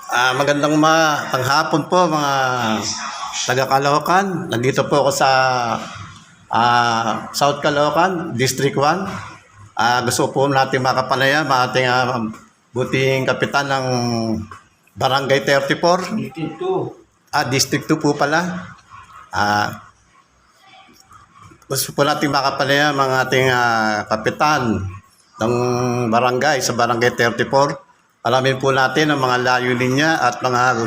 Magandang tanghapon po mga taga Caloocan. Nandito po ako sa South Caloocan, District 1. Gusto po natin makapanayam ang ating buting kapitan ng Barangay 34. District 2. District 2 po pala. Gusto po natin makapanayam ang ating kapitan ng barangay sa Barangay 34. Alamin po natin ang mga layunin niya at mga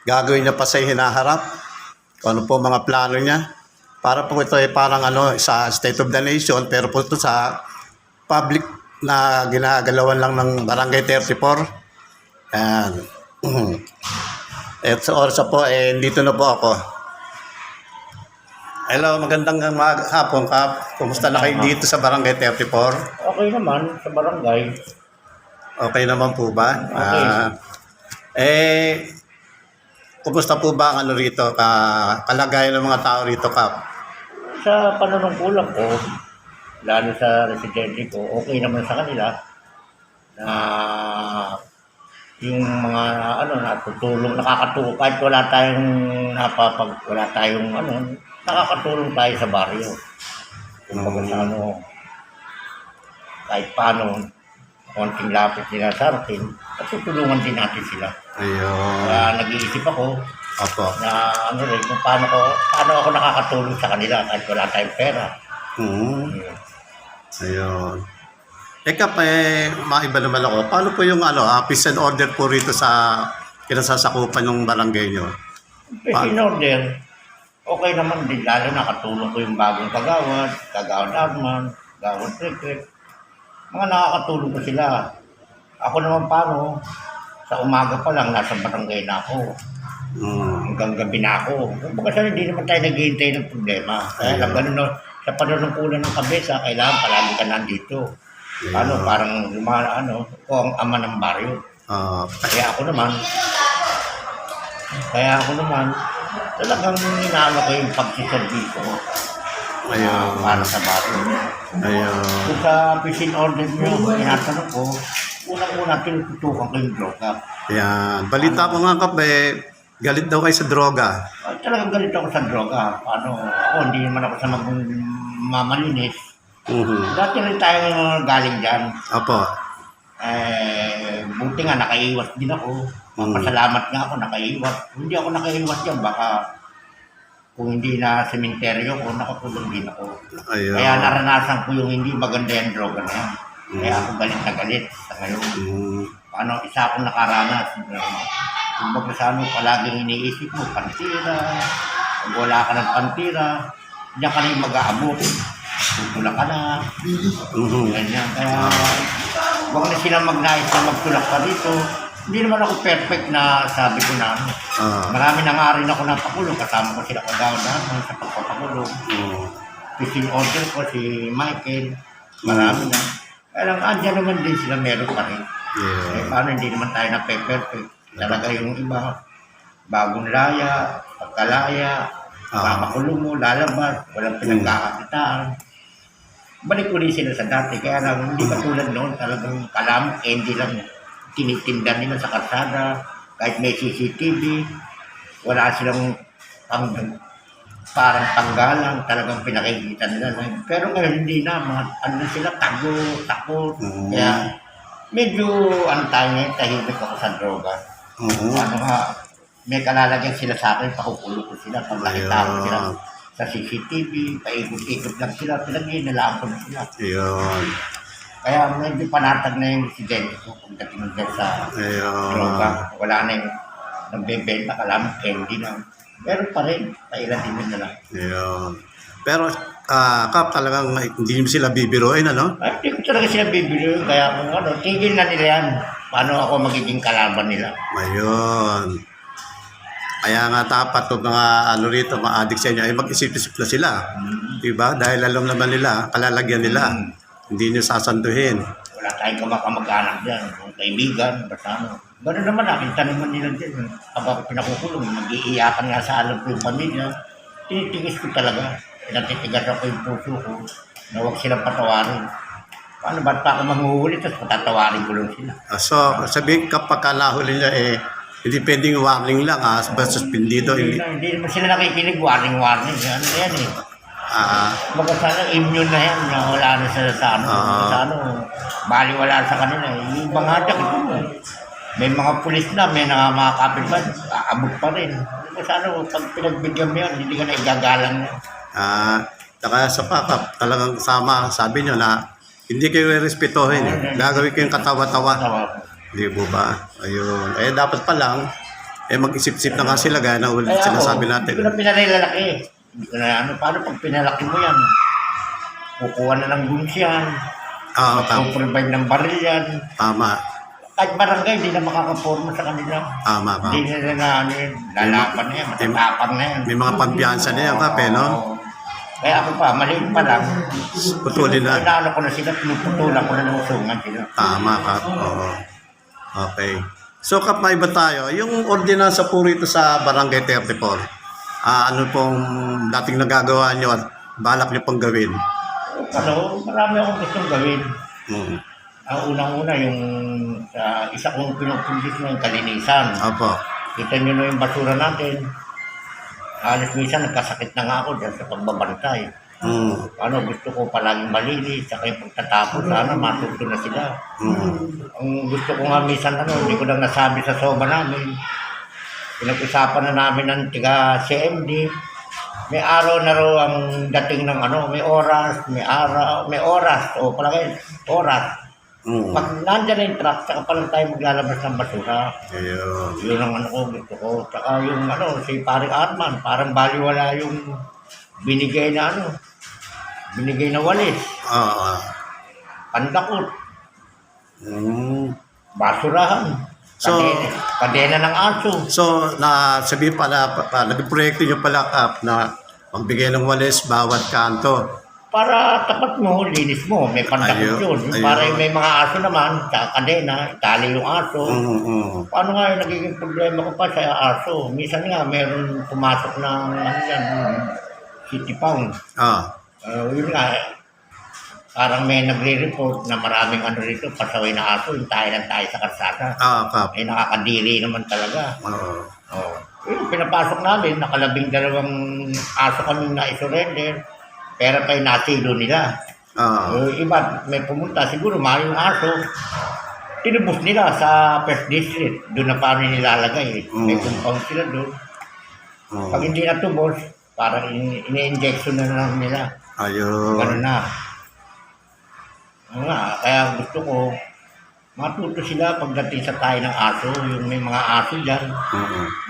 gagawin niya pa sa hinaharap. Kung ano po mga plano niya. Para po ito ay parang sa State of the Nation, pero po ito sa public na ginagalawan lang ng Barangay 34. Ayan. At sa oras po, dito na po ako. Hello, magandang hapon, Kap. Kumusta na kayo dito sa Barangay 34? Okay naman sa barangay. Okay naman po ba? Okay. Kumusta po ba ang rito? Kalagayan ng mga tao rito, Kap? Sa panunungkulan ko, lalo sa residente ko, okay naman sa kanila na yung mga natutulong, nakakatulong, kahit wala tayong nakakatulong tayo sa baryo. Kung kahit paano, konting lapit nila sa atin, at tutulungan din natin sila. Ayun. Kaya nag-iisip ako Opo. na kung paano ako nakakatulong sa kanila kahit wala tayong pera. Ayun. Kap, maiba naman ako. Paano po yung peace and order po rito sa kinasasakupan ng barangay nyo? Peace and order, okay naman din. Lalo nakatulong ko yung bagong kagawad Arman, Gawad Trek. Mga nakakatulong ko sila. Ako naman paano, sa umaga pa lang, nasa barangay na ako. Hanggang gabi na ako. Kumbaga hindi naman tayo naghihintay ng problema. Kaya lang ganun, sa panunungkulan ng kabesa, kailangan palagi ka nandito. Parang ako ang ama ng baryo. Kaya ako naman, talagang inaano ko yung pagsiservisyo ko. Para sa baryo. Kung sa peace and order nyo, inatanong ko, unang-una tinututukan ko yung droga. Ayan. Balita ko nga, Kap, galit daw kayo sa droga. Talagang galit ako sa droga. Ako, hindi naman ako sa mamalinis. Dati rin tayo galing dyan. Opo. Buti nga, nakaiwas din ako. Mapasalamat nga ako, nakaiwas. Kung hindi ako nakaiwas dyan, baka kung hindi na sementeryo ko, nakatulong din ako. Ayun. Kaya naranasan ko yung hindi maganda yung droga na yan. Kaya ako galit na galit sa ngayon. Isa akong nakaranas. Kumbaga palaging iniisip mo, pantira. Pag wala ka ng pantira, diyan ka na yung mag-aabot. Tutulak ka na. Ganyan. Kaya huwag na silang magnais na magtulak ka dito. Hindi naman ako perfect na sabi ko na marami na nga rin ako napakulong. Kasama ko sila kagawad naman sa pagpapakulong. Fishing order ko si Michael. Marami na. Kaya lang, andyan naman din sila, meron pa rin. Paano hindi naman tayo na perfect. Talaga yung iba, bagong laya, pagkalaya, papakulong mo, lalabas, walang pinagkakakitaan. Balik ulit sila sa dati. Kaya lang, hindi katulad noon, talagang kalamok, hindi lang tinitinda nila sa kalsada, kahit may CCTV, wala silang parang tanggalang, talagang pinakikita nila. Pero ngayon hindi na, sila, takot. Kaya medyo tayo ngayon, tahimik ako sa droga. May kalalagyan sila sa akin, pakukulong ko sila, pag nakita ko sila sa CCTV, paikot-ikot lang sila, pinag-iinalaan ko na sila. Kaya medyo panatag na yung residente ko pagdating dyan sa droga. Wala na yung nagbebenta, kalamang candy na. Meron pa rin, pailan-ilan na lang. Pero, Kap, talagang hindi mo sila bibiruin, ano? Hindi ko talaga sila bibiruin, kaya kung tigil na nila yan. Paano ako magiging kalaban nila? Ayun. Kaya nga dapat itong mga rito, mga addict sa inyo, ay mag-isip-isip na sila. Diba? Dahil alam naman nila, kalalagyan nila. Hindi nyo sasanduhin. Wala tayong kamag-anak dyan. Kaibigan, basta Gano'n naman, nakita naman nila dyan. Habang pinakukulong, mag-iiyakan nga sa alam ko yung pamilya. Tinitigis ko talaga. Pinatitigas ako yung puso ko na huwag silang patawarin. Paano ba't pa ako manghuhuli tapos patatawarin ko lang sila? So, sabihin kapag nahuli niya Hindi pwedeng warning lang, basta suspendido. Hindi naman sila nakikinig, warning. Ano na yan eh. Ah, Baga sana immune na yan, na wala na sila sa ano. Sa ano, baliwala sa kanila. Yung ibang hadak, ito mo. May mga pulis na, may mga kapitbahay, aabot pa rin. Sana pag pinagbigyan mo yan, hindi ka na igagalang na. saka sa pakap, talagang sama, sabi nyo na hindi kayo respetuhin. Gagawin ko yung katawa-tawa. Di po ba? Ayun. Dapat pa lang, mag-isip-isip na nga sila, gaya na ulit sinasabi natin. Hindi ko na pinalilalaki. Hindi ko na ano, paano pag pinalaki mo yan? Kukuha na ng guns yan. Provide ng baril yan. Tama. Kahit barangay, hindi na makakaporma sa kanila. Tama. Hindi na na ano yun, lalaban na yan, matatapang na yan. May mga pampiyansa na yan, kape, no? Kaya ako pa, maliit pa lang. Putulin na. Pinalo ko na sila, pinuputulan ko na ng usungan sila. Tama, Kap. Oo. Okay. So, Kap, may iba tayo. Yung ordinansa po rito sa Barangay 34, ano pong dating nagagawa nyo at balak nyo pong gawin? Ano, marami akong gustong gawin. Ang unang-una, yung isa kong pinupundis ng kalinisan. Opo. Kita nyo na yung basura natin. Alas minsan, nagkasakit na nga ako dyan sa pagbabantay. Gusto ko palaging malinis, saka yung pagtatapos, sana matuto na sila. Ang gusto ko nga minsan, hindi ko lang nasabi sa soba namin. Pinag-usapan na namin ng tiga CMD. May araw na raw ang dating ng may oras, may oras, o palagay, oras. Pag nandyan na yung truck, saka pa lang tayo maglalabas ng basura. Ayun. Yun ang gusto ko. Saka yung si Paring Arman, parang baliwala yung binigay na walis. Pandakot. Basurahan. So, Kadena ng aso. So, sabihin pala, naging proyekto nyo pala, Kap, na magbigay ng walis bawat kanto. Para tapat mo, linis mo. May pandakot yun. Para may mga aso naman, sa kadena, itali yung aso. Paano nga yung nagiging problema ko pa sa aso? Minsan nga, meron pumasok ng city pound. Yun nga, parang may nagre-report na maraming rito, pasaway na aso, yung tayo sa kalsada. Kap. Nakakadiri naman talaga. Yung pinapasok namin, nakalabing 2 aso kami na isurrender. Pero pa yung nasilo nila. Iba, may pumunta, siguro mahal yung aso. Tinubos nila sa first district. Doon na paano nilalagay. May compound sila doon. Pag hindi natubos, parang ini-injection na lang nila. Ayun. Ganun na. Kaya gusto ko, matuto sila pagdating sa tayo ng aso. Yung may mga aso dyan.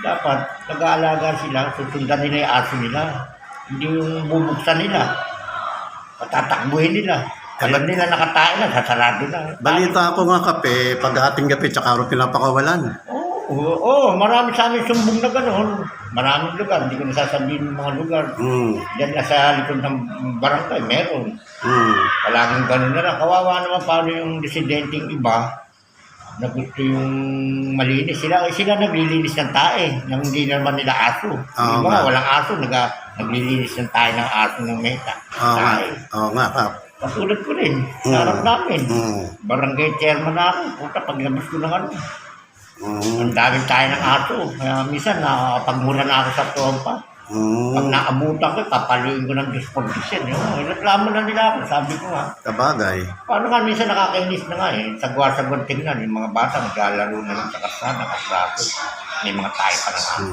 Dapat, nag-aalaga sila, susundan nila yung aso nila. Hindi yung bubuksan nila. Patatakbuhin nila. Alam nila nakatae na, sasarado na. Balita ko nga, Kape, pag-ating gabi, tsaka araw pinapakawalan. Oo, marami sa amin sumbong na gano'n. Maraming lugar, hindi ko nasasabihin ng mga lugar. Diyan na sa likod ng barangay, meron. Palaging gano'n na lang. Kawawa naman paano yung residenteng iba na gusto yung malinis. Sila naglilinis ng tae, nang hindi naman nila aso. Yung mga walang aso, naglilinis ng tae ng aso ng meta. Oo nga, Kap. Patulad ko rin, sarap namin. Barangay chairman na ako, puta, paglabas ko ng ang daming tayo ng aso. Kaya minsan, nakapagmura na ako sa trompa. Pag naabutan ko, papaluin ko ng disposition. Reklamo na nila ako, sabi ko nga. Kabagay. Paano nga minsan nakakainis na nga sagwa-sagwan tingnan, yung mga bata maglalaro na lang sa kasana, nakaplato. May mga tayo pa na aso.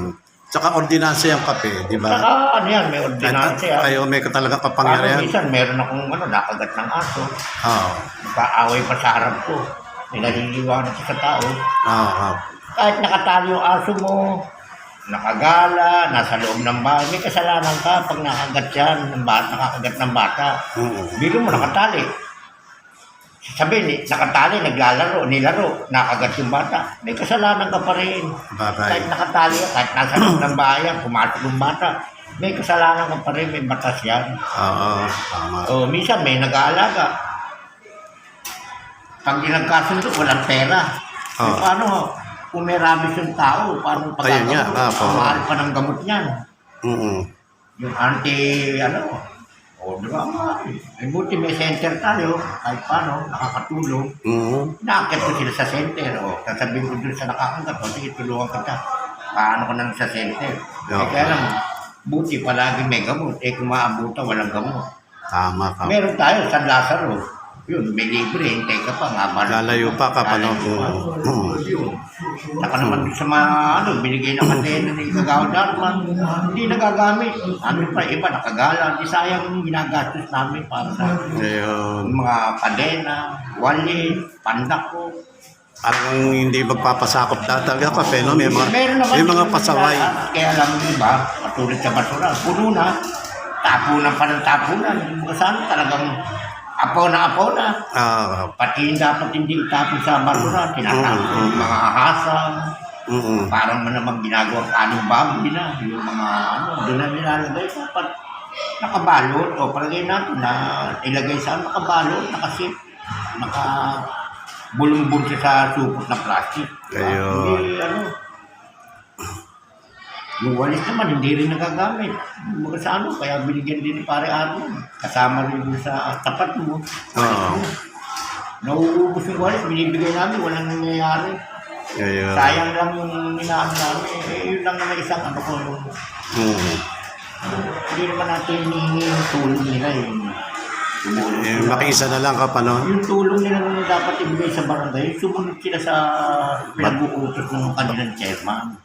Tsaka ordinansa yung Kape, di ba? Saka may ordinansa yan. Ayaw, may talagang kapangyarihan. Paano minsan, meron akong nakagat ng aso. Nagkaaway pa sa harap ko. Nilaliliwanag sa tao. Kahit nakatali yung aso mo, nakagala, nasa loob ng bahay, may kasalanan ka pag nakagat yan, nakakagat ng bata. Biro mo, nakatali. Sabihin, nakatali, nilaro, nakagat yung bata. May kasalanan ka pa rin. Kahit nakatali, kahit nasa loob ng bahay, pumasok yung bata. May kasalanan ka pa rin, may batas yan. Tama. Minsan may nag-aalaga. Pag nagkasundo, walang pera. Paano, kung may rabies yung tao, paano pagkagamot? Mahal pa ng gamot niyan. Yung O, di ba? Ay, buti may center tayo. Kahit paano, nakakatulong. Nakakit ko sila sa center. O, sasabihin ko dun sa nakakanggap. O, sige, tulungan kita. Paano ko nang sa center? Okay. Kaya lang, buti palagi may gamot. Kung maabuta, walang gamot. Tama ka. Meron tayo, San Lazaro. Yun, may libre. Hintay ka pa nga. Lalayo pa ka pa, no? Yun. Saka naman sa mga, binigay na kadena ni Kagawad Darman. Hindi nagagamit. Ano pa, iba, nakagala. Di sayang yung ginagastos namin para sa Ayun. mga kadena, wali, pandako. Parang hindi magpapasakop talaga kape, no? May Meron naman mga yung pasaway. Kaya lang yung iba, matulad sa basura. Puno na. Tapunan pa ng tapunan. Yung mga saan talagang apaw na. Ah, Pati yung dapat hindi itapon sa basura. Tinatapon yung mga ahasang. Parang man naman ginagawa anong baboy na. Yung mga doon na nilalagay. Dapat nakabalot. O palagay natin na ilagay sa nakabalot, nakasip, bulong-bul siya sa supot na plastic. Ayun. Hindi, yung walis naman, hindi rin nagagamit. Mga sa kaya binigyan din ni Pare Arnon. Kasama rin yun sa tapat mo. Oo. Nauubos yung walis, binibigay namin, walang nangyayari. Ayun. Sayang lang yung inaano namin. Yun lang naman isang ko yung... Hindi naman natin hinihingi yung tulong nila yung tumulong. Makiisa na lang ka pa, no? Yung tulong nila na dapat ibigay sa barangay, sumunod sila sa pinag-uutos ng kanilang chairman.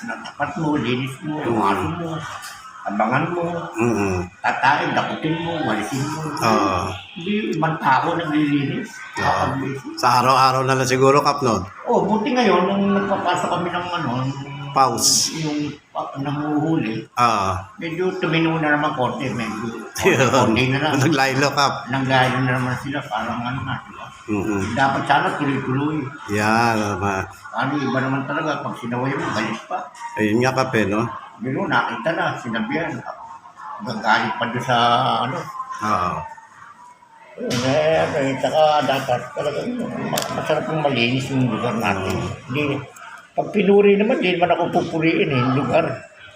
Dapat mo, linis mo, umaso mo, abangan mo, tatain, dakutin mo, walisin mo. Hindi ibang tao naglilinis. Sa araw-araw na lang siguro, Kap, no? Buti ngayon, nung nagpapasok kami ng Pause. yung nanguhuli, medyo tumino na naman konti, medyo konti na lang. Naglaylo, Kap. Nanggayo na naman sila, parang di ba? Dapat sana tuloy-tuloy. Yan, Iba naman talaga, pag sinaway mo, galit pa. ayun nga, Kape, no? Pero nakita na, sinabihan. Gagalit pa doon sa saka dapat talaga masarap yung malinis yung lugar natin. Hindi, pag pinuri naman, hindi naman ako pupuriin yung lugar.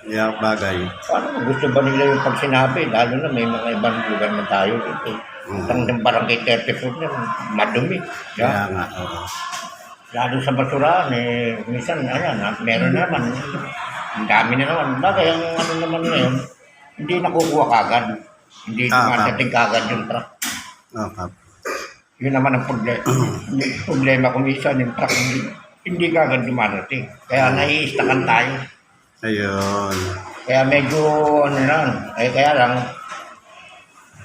Yeah, bagay. Paano gusto ba nila yung pag sinabi? Lalo na may mga ibang lugar na tayo dito. Ang barangay 34 na, madumi. Kaya nga, Lalo sa basurahan, minsan, meron naman. Ang dami na naman. Bagay, ang naman ngayon, hindi nakukuha kagad. Hindi dumadating kagad yung truck. Kap. Yun naman ang problema. Problema kung minsan yung truck, hindi kagad dumadating. Kaya nai-stakan tayo. Ayun. Kaya medyo, kaya lang,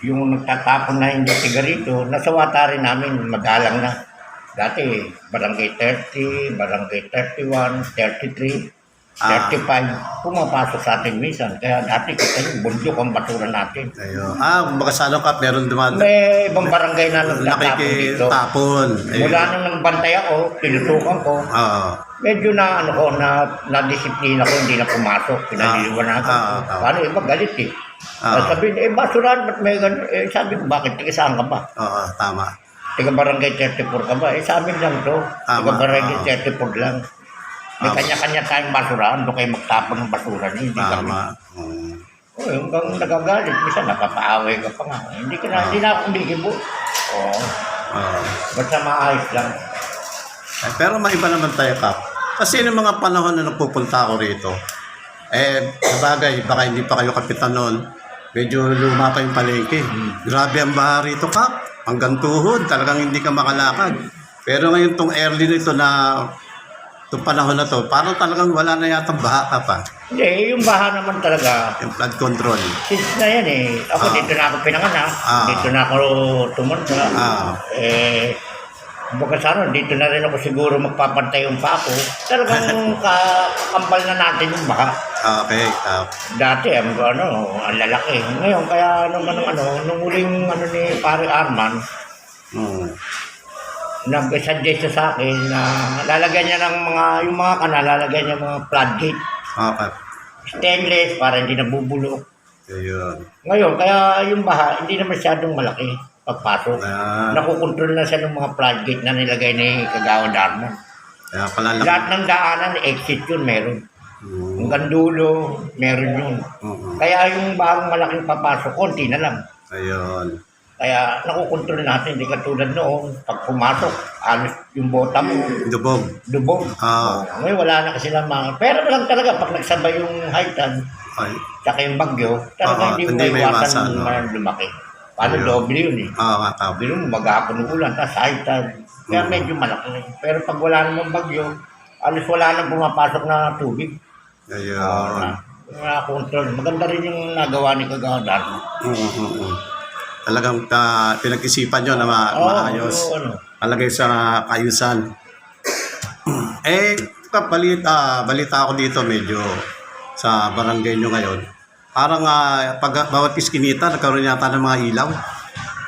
yung nagtatapon na hindi sigarito, nasa wata rin namin, madalang na. Dati, barangay 30, barangay 31, 33, 35, pumapasok sa atin minsan. Kaya dati kita yung bundok ang basura natin. Ayun. Baka sa Kap, meron dumadaan. May ibang barangay na nagtatapon dito. Nakikitapon. Mula nung nagbantay ako, tinutukan ko, medyo na-disiplina ko, hindi na pumasok, pinaliliwanagan ko. Paano iba galit eh. Sabi niya, basurahan, ba't may gano'n? Sabi ko, bakit? Tiga saan ka ba? Tama. Tiga barangay 34 ka ba? Sa amin lang to. Tiga barangay 34 lang. May kanya-kanya tayong basurahan, doon kayo magtapon ng basura niyo. Tama. Hanggang nagagalit, minsan napapaaway ka pa nga. Hindi na ako kumikibo. Basta maayos lang. Pero maiba naman tayo, Kap. Kasi yung mga panahon na nagpupunta ako rito, sabagay, baka hindi pa kayo kapitan noon, medyo luma pa yung palengke. Grabe ang baha rito, Kap. Hanggang tuhod, talagang hindi ka makalakad. Pero ngayon tong early nito na, itong panahon na to, parang talagang wala na yata baha, Kap. Hindi, yung baha naman talaga. Yung flood control. Since na yan ako dito na ako pinanganak, dito na ako tumanda. Baka sana, dito na rin ako siguro magpapantay yung papo. Talagang kakampal na natin yung baha. Okay. Dati, ang lalaki. Ngayon, kaya nung huling ni Pare Arman, nag-suggest siya sa akin na lalagyan niya ng yung mga kanal, lalagyan niya mga floodgate. Stainless para hindi nabubulok. Ayun. Ngayon, kaya yung baha, hindi na masyadong malaki pagpasok. Nakukontrol na siya ng mga floodgate na nilagay ni Kagawad Darman. Kaya pala lang. Lahat ng daanan, exit yun meron. hanggang dulo, meron yun. Kaya yung bagong malaking papasok, konti na lang. Ayun. Kaya nakukontrol natin, hindi katulad noon. Pag pumasok, alos yung bota mo, Dubog. dubog. Ah. Ngayon wala na kasi lang mga... Pero lang talaga, pag nagsabay yung high tide, Ay. tsaka yung bagyo, talaga hindi mo may maiwasan iwasan, no? na lumaki. Paano Ayun. doble yun eh. Nga, Kap. Sabi mo, maghapon ng ulan, tapos high tide. Kaya medyo malaki na yun. Pero pag wala namang bagyo, alos wala nang pumapasok na tubig. Ayun. Control. Maganda rin yung nagawa ni Kagawad. Talagang pinag-isipan nyo na maayos. Ano. Palagay sa kaayusan. Kap, balita ako dito medyo sa barangay nyo ngayon. Parang pag bawat iskinita, nagkaroon yata ng mga ilaw.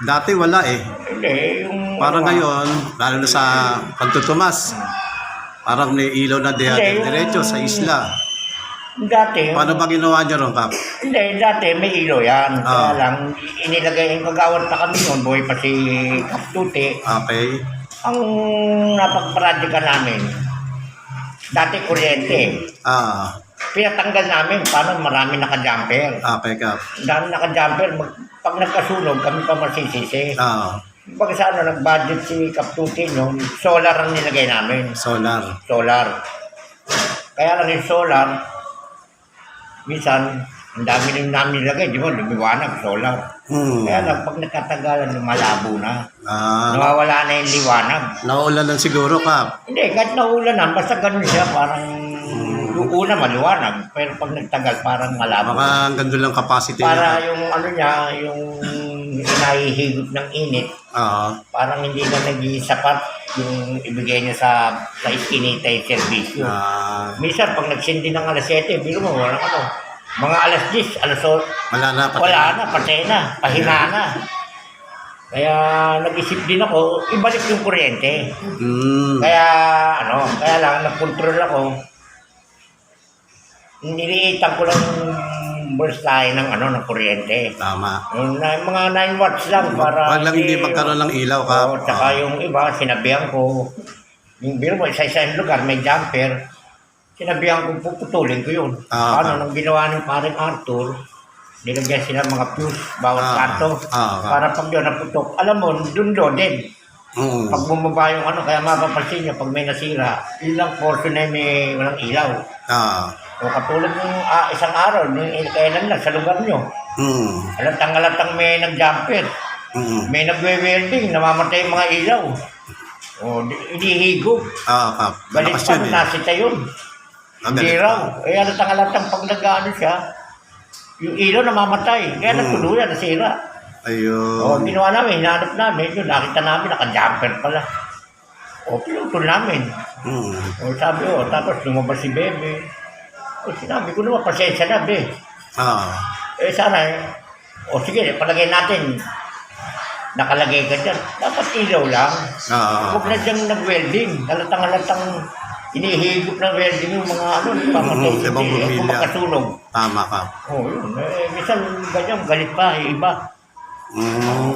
Dati wala eh. Hindi, yung... Parang ngayon, lalo na sa pagtutumas, parang may ilaw na diretso sa isla. Dati, Paano ba ginawa nyo ron, Kap? hindi, dati may ilo yan. Kaya lang, inilagay yung Kagawad pa kami noon, buhay pa si Kaptute. Okay. Ang napagparadika namin, dati kuryente. Pinatanggal namin, paano marami naka-jumper. Okay, Kap. Ang dami naka-jumper, pag nagkasunog, kami pa masisisi. Pag sa nag-budget si Kaptute noon, solar ang nilagay namin. Solar. Kaya lang yung solar, minsan, ang dami rin namin nilagay, di ba, lumiwanag, solar. Kaya lang, pag nagkatagalan, malabo na. Nawawala na yung liwanag. Naulan lang siguro, Kap. Hindi, kahit naulan na, basta ganun siya, parang yung una maliwanag, pero pag nagtagal, parang malabo. Baka hanggang doon lang capacity Para niya. yung ano niya, yung inahihigot ng init, parang hindi na naging sapat yung ibigay niya sa iskinita yung servisyo. Minsan, pag nagsindi ng alas 7, biro mo, walang ano, mga alas 10, alas 8, Wala na, patay. wala na, patay na, pahina na. Kaya nag-isip din ako, ibalik yung kuryente. Kaya, kaya lang, nag-control ako. Niliitan ko lang yung burstahe ng kuryente. Tama. Yung mga 9 watts lang para... Wag lang hindi magkaroon ng ilaw, Kap. Tsaka yung iba, sinabihan ko, yung biro mo, isa-isang lugar, may jumper, sinabihan ko, puputulin ko yun. Nang ginawa ng paring Arthur, nilagyan sila mga fuse, bawat kanto, para pag yun naputok, alam mo, dun din. Pag bumaba yung kaya mapapansin niya, pag may nasira, ilang portion na may walang ilaw. O katulad ng isang araw, kailan lang sa lugar nyo. Alatang may nag-jumper. May nagwe-welding, namamatay yung mga ilaw. O, inihigop. Kap. Galit pa nung nasita yun. Hindi raw. Alatang pag nag-ano siya, yung ilaw namamatay. Kaya nagtuluyan, nasira. Ayun. Ginawa namin, hinanap namin. Yun, nakita namin, naka-jumper pala. Pinutol namin. Sabi tapos lumabas si Bebe. Sinabi ko naman, pasensya na, be. Sana, sige, palagay natin, nakalagay ka dyan. Dapat ilaw lang. Huwag na dyan nag-welding. Halatang inihigop ng welding yung mga pamatay. Ibang bumilya. Kung makasunog. Tama, Kap. Yun. Minsan, ganyan, galit pa, iba.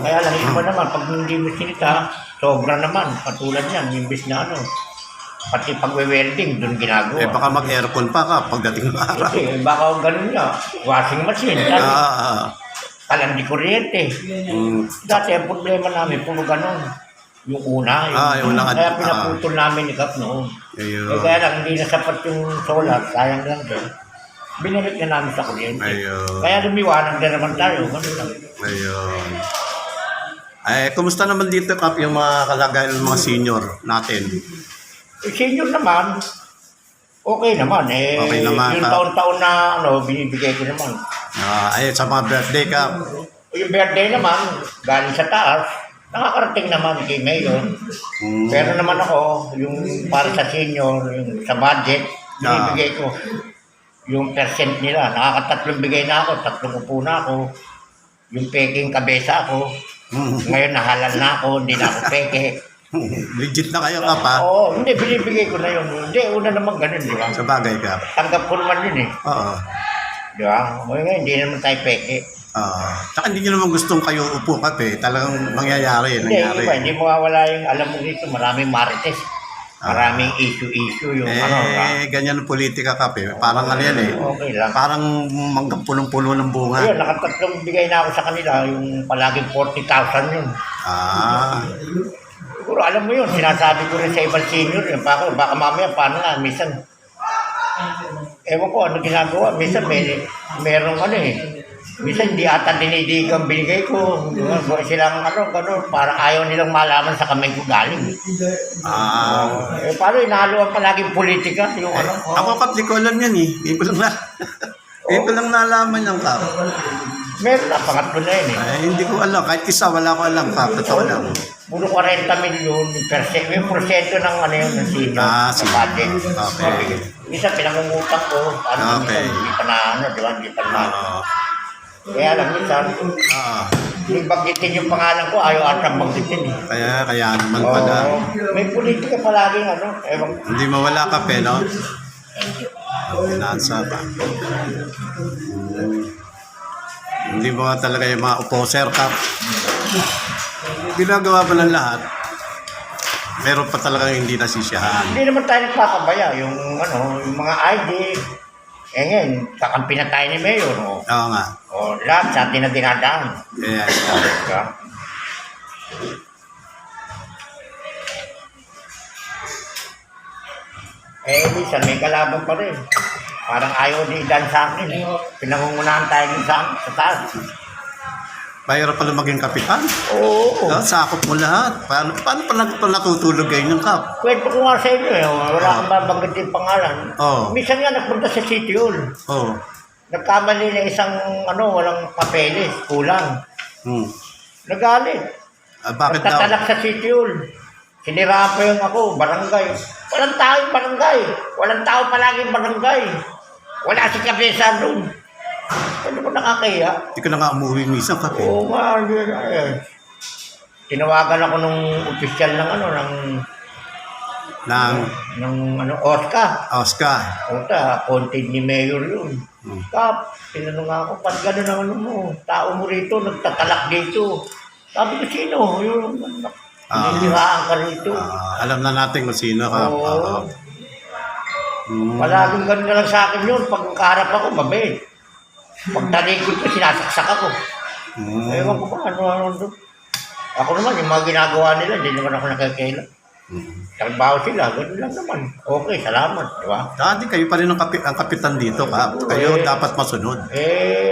Kaya lang, iba naman, pag hindi mo sinita, sobra naman. Patulad yan, imbis na pati pag-welding, doon ginagawa. Baka mag-aircon pa, Kap, pagdating ng araw. Kasi baka ganun nga, washing machine. Talang di kuryente. Dati ang problema namin, puro ganun. Yung una, kaya pinaputol namin ni Kap noon. Kaya lang, hindi na sapat yung solar, sayang lang doon. Binalik na namin sa kuryente. Kaya lumiwanag na naman tayo, ganun lang. Kumusta naman dito, Kap, yung mga kalagayan ng mga senior natin? Senior naman, okay naman. Okay naman, yung Kap. taon-taon na binibigay ko naman. Sa mga birthday, Kap. Yung birthday naman, galing sa taas, nakakarating naman kay Mayor. Pero naman ako, yung para sa senior, yung sa budget, binibigay ko. Yung percent nila, nakakatatlong bigay na ako, 3 upo na ako. Yung peking kabesa ako. Ngayon nahalal na ako, hindi na ako peke. Legit na kayo, Kap, ha? Hindi, binibigay ko na yun. Hindi, una naman ganun, di ba? Sa bagay, Kap. Tanggap ko naman yun eh. Di ba? Hindi naman tayo peke. Tsaka hindi nyo naman gustong kayo upo, Kap, eh. Talagang nangyayari. Hindi mo mawawala yung alam mo dito, maraming marites. Maraming issue-issue yung ano. Ganyan ang politika, Kap. Parang ano yan eh. Okay lang. Parang manggang punong-puno ng bunga. Ayun, nakatatlong bigay na ako sa kanila, yung palaging 40,000 yun. Siguro alam mo yun, sinasabi ko rin sa ibang senior, yun, baka mamaya paano nga, minsan, ewan ko ano ginagawa, minsan merong ano eh, minsan hindi ata dinidig ang binigay ko, silang ano, gano'n, parang ayaw nilang malaman sa kamay ko galing. Paano inahaluan palaging politika, yung ano. Ako, Kap, di ko alam yan eh. Hindi ko lang nalaman yung Kap. Meron na, pangatlo na yun eh. Hindi ko alam. Kahit isa, wala ko alam, Kap. Totoo lang. Puro 40 milyon, yung porsyento ng ano yun, ng sino, sa budget. Okay. Minsan pinangungutang ko, ano, Okay. hindi pa na, ano, di ba, hindi pa na. Kaya lang, minsan, yung banggitin yung pangalan ko, ayaw atang banggitin eh. Kaya naman pala. May politika palaging, ano, ewan. Hindi mawala, Kap, eh, no? Pinansa pa. Hindi mo nga talaga yung mga opposer, Kap. Ginagawa pa ng lahat. Meron pa talaga hindi nasisiyahan. Hindi naman tayo nagpapabaya, yung, ano, yung mga ID. Ngayon, kakampi na tayo ni Mayor, no? Oo nga. Lahat sa atin na dinadaan. Kaya, minsan may kalaban pa rin. Parang ayaw di idan sa akin. Pinangungunahan tayo din sa taas. mahirap pala maging kapitan. Oo. Sakop mo lahat. Paano pa natutulog ngayon yung Kap? Kwento ko nga sa inyo eh. Wala kang babanggit yung pangalan. Minsan nga nagpunta sa City Hall. Nagkamali na isang walang papeles, kulang. Nagalit. Bakit daw? Nagtatalak sa City Hall. Siniraan pa yung ako, barangay. Walang tao yung barangay. Walang tao palagi yung barangay. Wala si kabesa doon. Ano ko nakakaya? Hindi ka na nga umuwi minsan, Kap. Oo nga. Tinawagan ako nung opisyal ng Oscar. Oscar. Puta, content ni Mayor yun. Kap, tinanong ako, ba't gano'n ang mo? Tao mo rito, nagtatalak dito. Sabi ko, sino? Yung hinihiraan ka rito. Alam na natin kung sino, Kap. Palaging gano'n na lang sa akin yun. Pag nakaharap ako, mabait. Pag talikod ko, sinasaksak ako. Ewan ko ba, ano doon. Ako naman, yung mga ginagawa nila, hindi naman ako nakikailan. Trabaho sila, gano'n lang naman. Okay, salamat, di ba? Dati kayo pa rin ang kapitan dito, Kap. Kayo dapat masunod.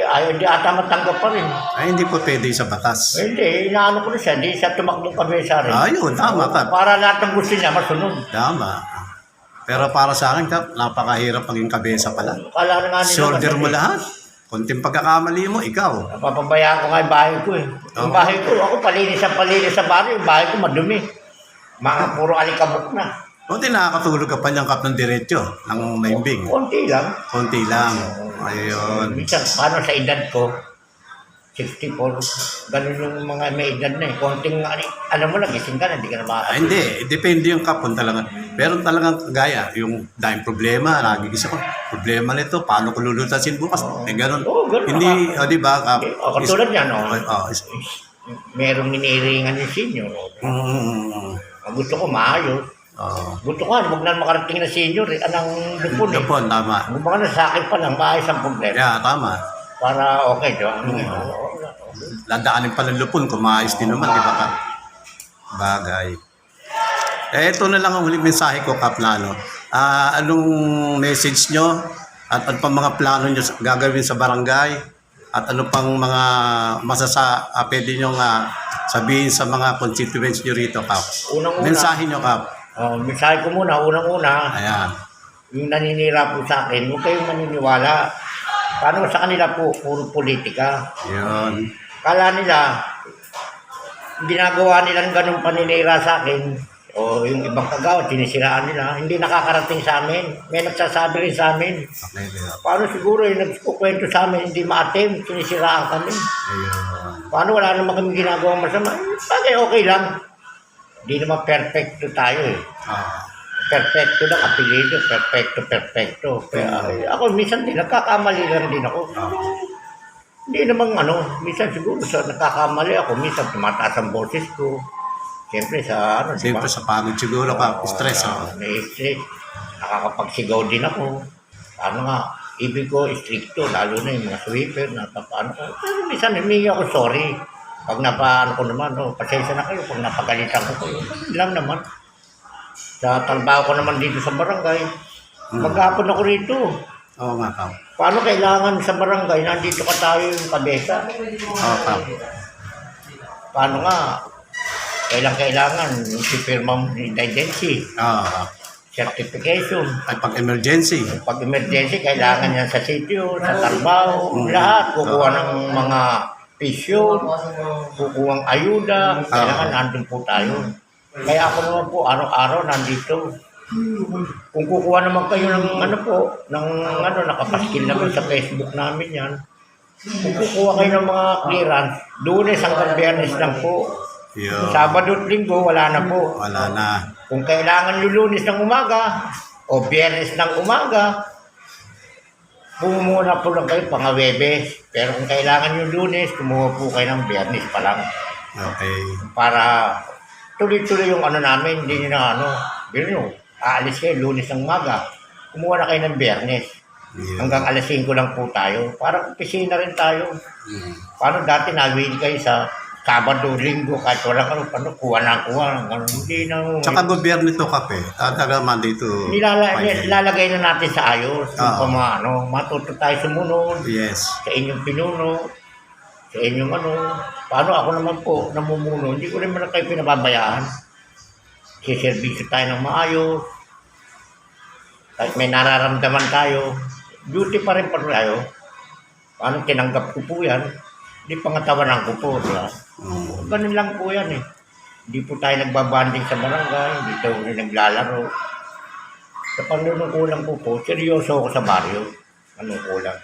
Ayaw di ata matanggap pa rin. Ay, hindi po pwede sa batas. Hindi, inaano ko na siya, hindi siya tumakbong kabesa rin. Ayun, tama, Kap. Para lahat ng gusto niya, masunod. Tama. Pero para sa akin, Kap, napakahirap maging kabesa pala. Kala na nga nila. Shoulder mo lahat. Kunting pagkakamali mo, ikaw. Napapabayaan ko nga yung bahay ko eh. Yung bahay ko, ako palinis sa bahay, yung bahay ko madumi. Mga puro alikabok na. Kunti nakakatulog ka pa niyang, Kap, ng diretso, ng maimbing. Konti lang. Konti lang. Ayun. Minsan, paano sa edad ko, 64, ganun yung mga may edad na eh. Konting, alam mo lang, gising ka na, hindi ka na makakatulog. Hindi, depende yung Kap kung talaga. Meron talagang gaya, yung dahil problema, nagigisa ko, problema nito, paano ko lulutasin bukas? Ganun. Ganun. Hindi, di ba, Kap? Katulad yan, merong iniiringan yung senior. Gusto ko maayos. Gusto ko huwag na makarating na senior anang lupon eh. Lupon, tama. Kumbaga na sa akin pa lang, maayos ang problema. Yeah, tama. Para okay, di ba? Ladaanin pa ng lupon, kung maayos din naman, di ba, Kap? Bagay. Ito na lang ang huling mensahe ko, Kap, na anong message nyo at ano pang mga plano nyo gagawin sa barangay at ano pang mga pwede nyo sabihin sa mga constituents nyo rito, Kap? Unang-una, mensahe nyo, Kap. Mensahe ko muna, unang-una, Ayan. yung naninira po sa akin, huwag kayong maniniwala. Paano sa kanila po, puro politika. Yun. Kala nila, ginagawa nilang ganung paninira sa akin, o yung ibang kagawa, sinisiraan nila, hindi nakakarating sa amin. May nagsasabi rin sa amin. Okay, Paano siguro yung nagkukwento sa amin, hindi ma-attempt, sinisiraan kami. ayun. Paano wala naman kami ginagawa masama? Bagay, okay lang. Hindi naman perfecto tayo eh. Perfecto lang, apelido, perfecto. Kaya ako minsan din, nagkakamali lang din ako. Hindi namang minsan siguro sa nagkakamali ako, minsan tumataas ang boses ko. Siyempre sa ano, di ba? Siyempre sa pagod siguro ka, stress. Na-stress. Nakakapagsigaw din ako. Ano nga, ibig ko, stricto, lalo na yung mga sweeper, napapaano ko. Pero minsan, humingi ako sorry. Pag napaano ko naman, pasensya na kayo, pag napagalitan ko kayo. Ganun lang naman. Sa trabaho ko naman dito sa barangay, maghapon ako rito. Oo nga, Kap. Paano kailangan sa barangay, nandito ka tayo yung kabesa? Oo, Kap. Paano nga, kailangan yung sipirma mo ng identity, Oo, Kap. certification. Ay, pag emergency. Pag emergency, kailangan yan sa sitio, sa trabaho, lahat. Kukuha ng mga pisyon, kukuha ng ayuda, kailangan nandun po tayo. Kaya ako naman po, araw-araw nandito. Kung kukuha naman kayo ng nakapaskil naman sa Facebook namin yan. Kung kukuha kayo ng mga clearance, Lunes hanggang Biyernes lang po. Yun. Sabado at Linggo, wala na po. Wala na. Kung kailangan yung Lunes ng umaga o Biyernes ng umaga, pumuna po lang kayo pang Huwebes. Pero kung kailangan yung Lunes, kumuha po kayo ng Biyernes pa lang. Okay. Para tuloy-tuloy yung ano namin, hindi nyo na aalis kayo Lunes ng umaga, kumuha na kayo ng Biyernes. Yun. Hanggang alas 5 lang po tayo. Parang opisina rin tayo. Mm. Paano dati nawin kayo sa Sabado, Linggo, kahit walang kuha na. Hindi na. Tsaka gobyerno ito, Kape. Talaga Monday to Friday. Nilalagay na natin sa ayos. Oo. Kung matuto tayo sumunod Yes. sa inyong pinuno, sa inyong paano ako naman po namumuno, hindi ko rin man kayo pinababayaan. Siservisyo tayo ng maayos. Kahit may nararamdaman tayo, duty pa rin tayo. Paano tinanggap ko po yan? Hindi pangatawanan ko po, di ba? Ganun lang po yan eh. Hindi po tayo nagbabanding sa barangay, hindi tayo naglalaro. Sa panunungkulan ko po, seryoso ako sa baryo. Panunungkulan.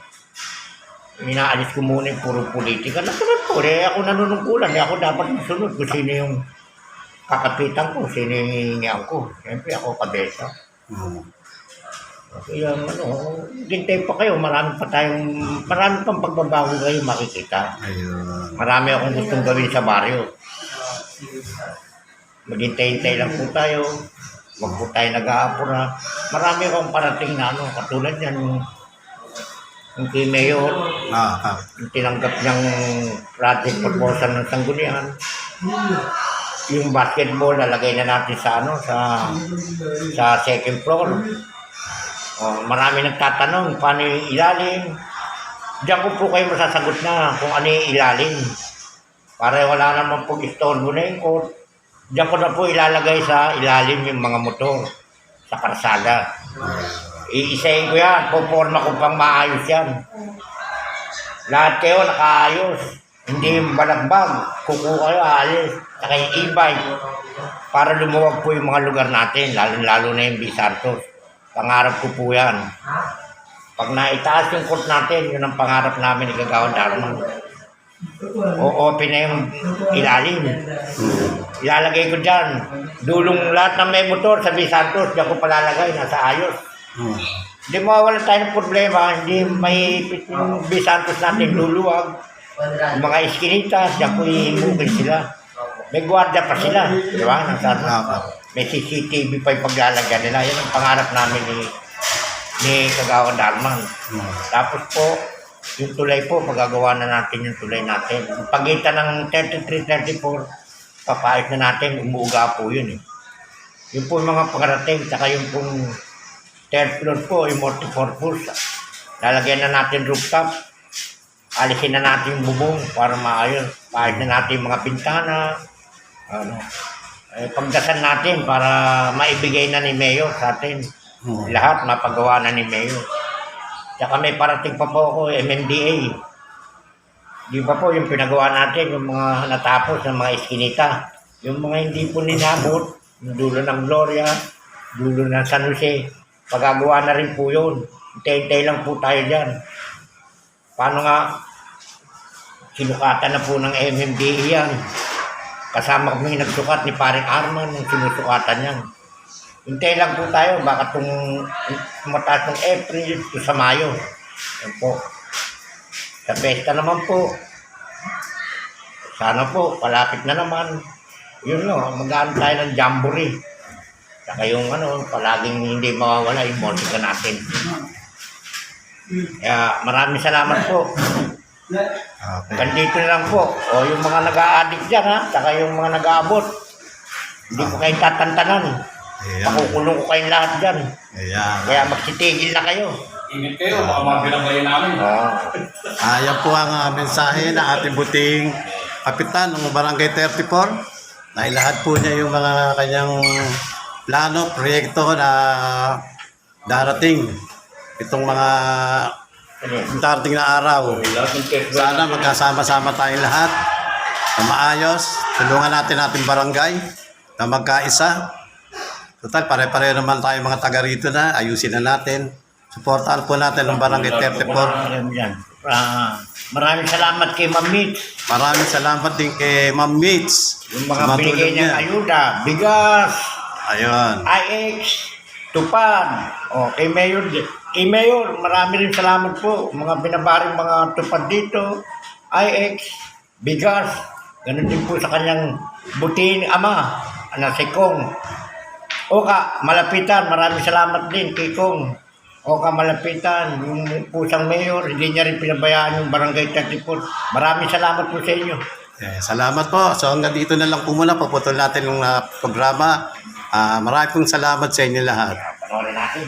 Inaalis ko muna yung puro politika. Nasunod po, ako nanunungkulan. Ako dapat masunod kung sino yung kakapitan ko, sino yung hihingihan ko. Siyempre ako kabesa. Kaya hintay pa kayo, marami pang pagbabago kayo makikita. Ayun. Marami akong gustong gawin sa baryo. Maghintay-hintay lang po tayo. Huwag po tayo nag-aapura. Marami akong parating na katulad yan, yung kay Mayor, Kap. yung tinanggap niyang project proposal ng Sanggunian. Yung basketball, lalagay na natin sa second floor. Marami nagtatanong, paano yung ilalim? Diyan ko po kayo masasagot na kung ano yung ilalim. Para wala naman po istorbo na yung court. Diyan ko na po ilalagay sa ilalim yung mga motor sa karsada. Iisahin ko yan, puporma ko pang maayos yan. Lahat kayo nakaayos. Hindi yung balagbag, kukuha kayo, aalis. Saka yung e-bike. Para lumuwag po yung mga lugar natin, lalo na yung Bisantos. Pangarap ko po yan. Pag naitaas yung court natin, yun ang pangarap namin ni Kagawad Darman. O-open na yung ilalim. Ilalagay ko dyan. Dulong lahat ng may motor sa Bisantos, diyan ko palalagay, nasa ayos. Hindi mawawala tayo ng problema, hindi may yung Bisantos natin luluwag. Yung mga iskinitas, diyan ko ihimukin sila. May gwardiya pa sila, di ba? May CCTV pa yung paglalagyan nila. Yan ang pangarap namin ni Kagawad Darman. Tapos po, yung tulay po, magagawa na natin yung tulay natin. Yung pagitan ng 33-34, papayos na natin, umuuga po yun eh. Yung po yung mga pangarating, saka yung pong third floor po, yung multipurpose. Lalagyan na natin rooftop. Alisin na natin yung bubong para maayos. Paayos na natin yung mga pintana. Pagdasan natin para maibigay na ni Mayor sa atin. Lahat mapagawa na ni Mayor. Tsaka may parating pa po ako, MMDA. Di ba po yung pinagawa natin, yung mga natapos ng mga iskinita. Yung mga hindi po ninabot, yung dulo ng Gloria, dulo ng San Jose, pagagawa na rin po yun. Hintay-hintay lang po tayo dyan. Paano nga, sinukatan na po ng MMDA yan. Kasama kami nagsukat ni Paring Arman ng sinusukatan yan. Hintay lang po tayo, baka mataas ng April to sa Mayo. Yan po. Sa pesta naman po, sana po, palapit na naman. yun no, mag-ano tayo ng jamboree. Saka yung ano, palaging hindi mawawala yung musika natin. Kaya maraming salamat po. Okay. Ganito na lang po. O yung mga nag-a-addict dyan ha, saka yung mga nag-aabot. Hindi ko kayo tatantanan. Ayan. Pakukulong ko kayong lahat dyan. Ayan. Kaya magsitigil na kayo. Ingat kayo, baka mga binabayan namin. Oo. Yan po ang mensahe ng ating buting kapitan ng Barangay 34. Nailahat po niya yung mga kanyang plano, proyekto na darating. Itong mga darating na araw. Sana magkasama-sama tayong lahat na maayos. Tulungan natin ating barangay na magkaisa. Total, pare-pareho naman tayo mga taga rito na. Ayusin na natin. Supportahan po natin ang Barangay 34. Maraming salamat kay Ma'am Mitch. Maraming salamat din kay Ma'am Mitch. Yung mga sa binigay matulong niyang ayuda, bigas, Ayun. IX, tupad. O, kay Mayor, marami rin salamat po. Mga binabaring mga tupad dito, IX, bigas. Ganun din po sa kanyang buting ama, na si Kong. Oka, malapitan, maraming salamat din kay Kong. Oka, malapitan, yung pusang mayor, hindi niya rin pinabayaan yung Barangay 34. Maraming salamat po sa inyo. Salamat po. So hanggang dito na lang po muna. Paputol natin yung programa. Maraming pong salamat sa inyo lahat. Panoorin natin.